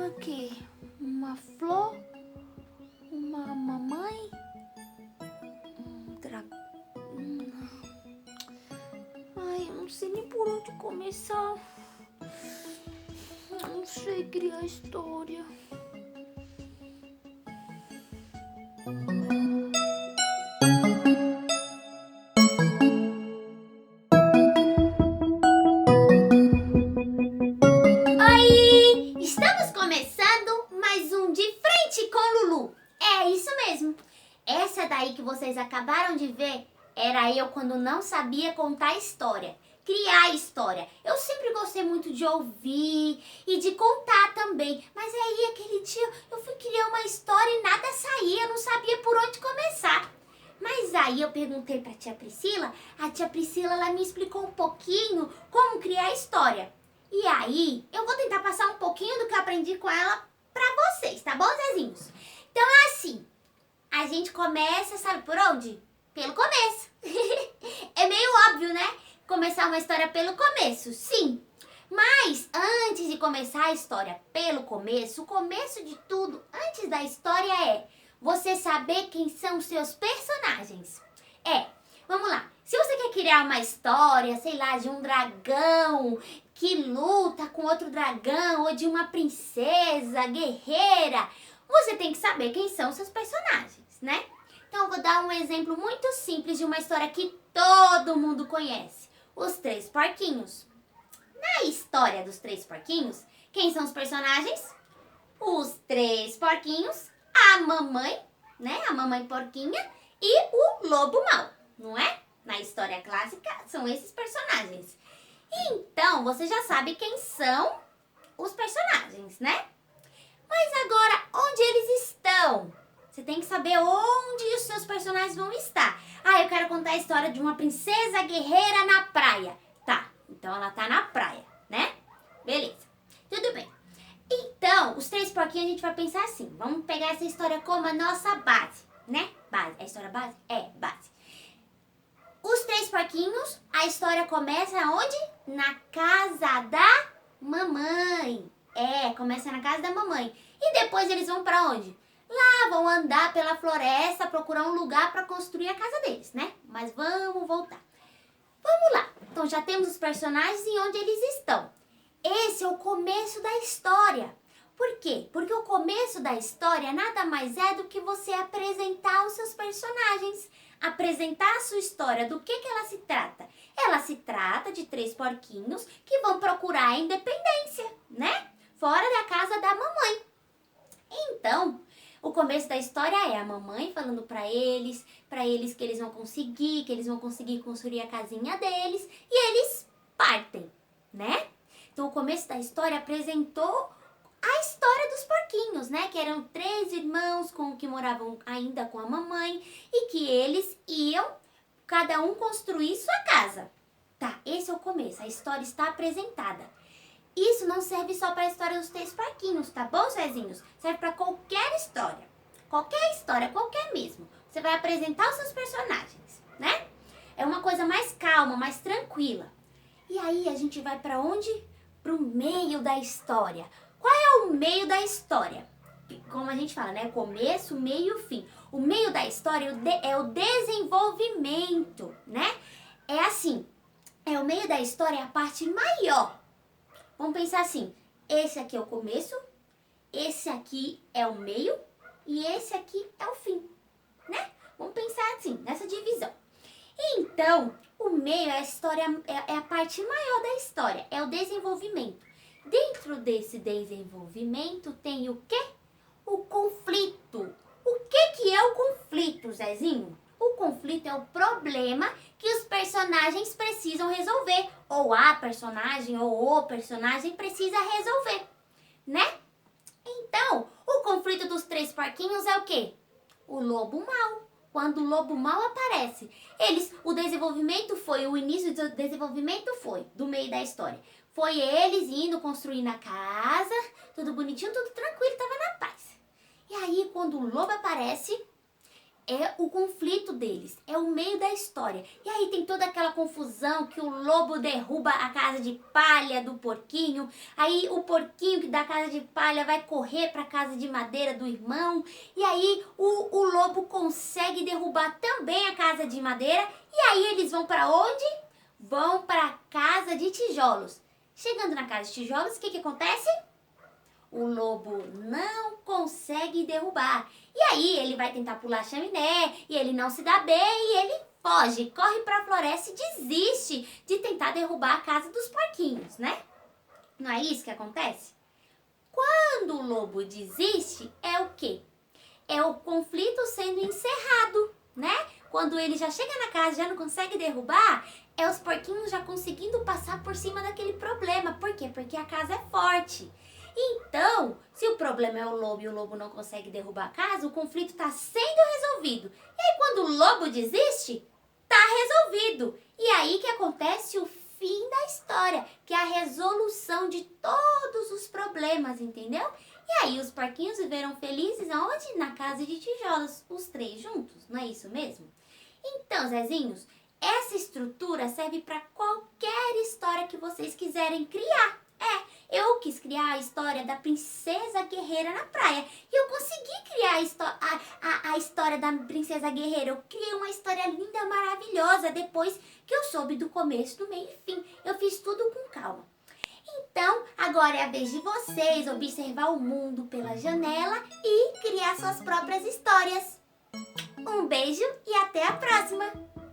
Aqui, uma flor, uma mamãe, um dragão. Ai, eu não sei nem por onde começar. Eu não sei criar história. Oi! Estamos começando mais um De Frente com Lulu. É isso mesmo. Essa daí que vocês acabaram de ver era eu quando não sabia contar história, criar história. Eu sempre gostei muito de ouvir e de contar também. Mas aí aquele dia eu fui criar uma história e nada saía, eu não sabia por onde começar. Mas aí eu perguntei pra tia Priscila, a tia Priscila ela me explicou um pouquinho como criar história. E aí, eu vou tentar passar um pouquinho do que eu aprendi com ela pra vocês, tá bom, Zezinhos? Então é assim, a gente começa, sabe por onde? Pelo começo. É meio óbvio, né? Começar uma história pelo começo, sim. Mas antes de começar a história pelo começo, o começo de tudo, antes da história é você saber quem são os seus personagens. Vamos lá. Se você quer criar uma história, sei lá, de um dragão que luta com outro dragão ou de uma princesa guerreira, você tem que saber quem são seus personagens, né? Então eu vou dar um exemplo muito simples de uma história que todo mundo conhece. Os Três Porquinhos. Na história dos Três Porquinhos, quem são os personagens? Os Três Porquinhos, a mamãe, né? A mamãe porquinha e o lobo mau, não é? Na história clássica, são esses personagens. Então, você já sabe quem são os personagens, né? Mas agora, onde eles estão? Você tem que saber onde os seus personagens vão estar. Ah, eu quero contar a história de uma princesa guerreira na praia. Tá, então ela tá na praia, né? Beleza, tudo bem. Então, os Três Porquinhos a gente vai pensar assim. Vamos pegar essa história como a nossa base, né? Base. É história base? É, base. Os Três Porquinhos, a história começa onde? Na casa da mamãe. Começa na casa da mamãe. E depois eles vão pra onde? Lá vão andar pela floresta, procurar um lugar para construir a casa deles, né? Mas vamos voltar. Vamos lá. Então já temos os personagens e onde eles estão. Esse é o começo da história. Por quê? Porque o começo da história nada mais é do que você apresentar os seus personagens. Apresentar a sua história. Do que ela se trata? Ela se trata de três porquinhos que vão procurar a independência, né? Fora da casa da mamãe. Então, o começo da história é a mamãe falando para eles que eles vão conseguir construir a casinha deles e eles partem, né? Então, o começo da história apresentou a história dos porquinhos, né? Que eram três irmãos que moravam ainda com a mamãe e que eles iam, cada um, construir sua casa. Tá, esse é o começo, a história está apresentada. Isso não serve só para a história dos três porquinhos, tá bom, Zezinhos? Serve para qualquer história. Qualquer história, qualquer mesmo. Você vai apresentar os seus personagens, né? É uma coisa mais calma, mais tranquila. E aí a gente vai para onde? Pro meio da história. Qual é o meio da história? Como a gente fala, né? Começo, meio, fim. O meio da história é o desenvolvimento, né? É assim, o meio da história é a parte maior. Vamos pensar assim, esse aqui é o começo, esse aqui é o meio e esse aqui é o fim, né? Vamos pensar assim, nessa divisão. Então, o meio é a história, é a parte maior da história, é o desenvolvimento. Dentro desse desenvolvimento tem o quê? O conflito. O que é o conflito, Zezinho? O conflito é o problema que os personagens precisam resolver. Ou a personagem ou o personagem precisa resolver, né? Então, o conflito dos três porquinhos é o quê? O lobo mau. Quando o lobo mau aparece, o início do desenvolvimento foi, do meio da história. Foi eles indo construindo a casa, tudo bonitinho, tudo tranquilo, tava na paz. E aí, quando o lobo aparece, é o conflito deles, é o meio da história. E aí tem toda aquela confusão que o lobo derruba a casa de palha do porquinho, aí o porquinho da casa de palha vai correr para a casa de madeira do irmão, e aí o lobo consegue derrubar também a casa de madeira, e aí eles vão para onde? Vão para a casa de tijolos. Chegando na casa de tijolos, o que acontece? O lobo não consegue derrubar. E aí ele vai tentar pular a chaminé e ele não se dá bem e ele foge, corre para a floresta e desiste de tentar derrubar a casa dos porquinhos, né? Não é isso que acontece? Quando o lobo desiste, é o quê? É o conflito sendo encerrado, né? Quando ele já chega na casa e já não consegue derrubar, é os porquinhos já conseguindo passar por cima daquele problema. Por quê? Porque a casa é forte. Então, se o problema é o lobo e o lobo não consegue derrubar a casa, o conflito está sendo resolvido. E aí, quando o lobo desiste, está resolvido. E aí que acontece o fim da história, que é a resolução de todos os problemas, entendeu? E aí os porquinhos viveram felizes aonde? Na casa de tijolos, os três juntos, não é isso mesmo? Então, Zezinhos, essa estrutura serve para qualquer história que vocês quiserem criar. Eu quis criar a história da princesa guerreira na praia. E eu consegui criar a história da princesa guerreira. Eu criei uma história linda, maravilhosa, depois que eu soube do começo, do meio e fim. Eu fiz tudo com calma. Então, agora é a vez de vocês observar o mundo pela janela e criar suas próprias histórias. Um beijo e até a próxima!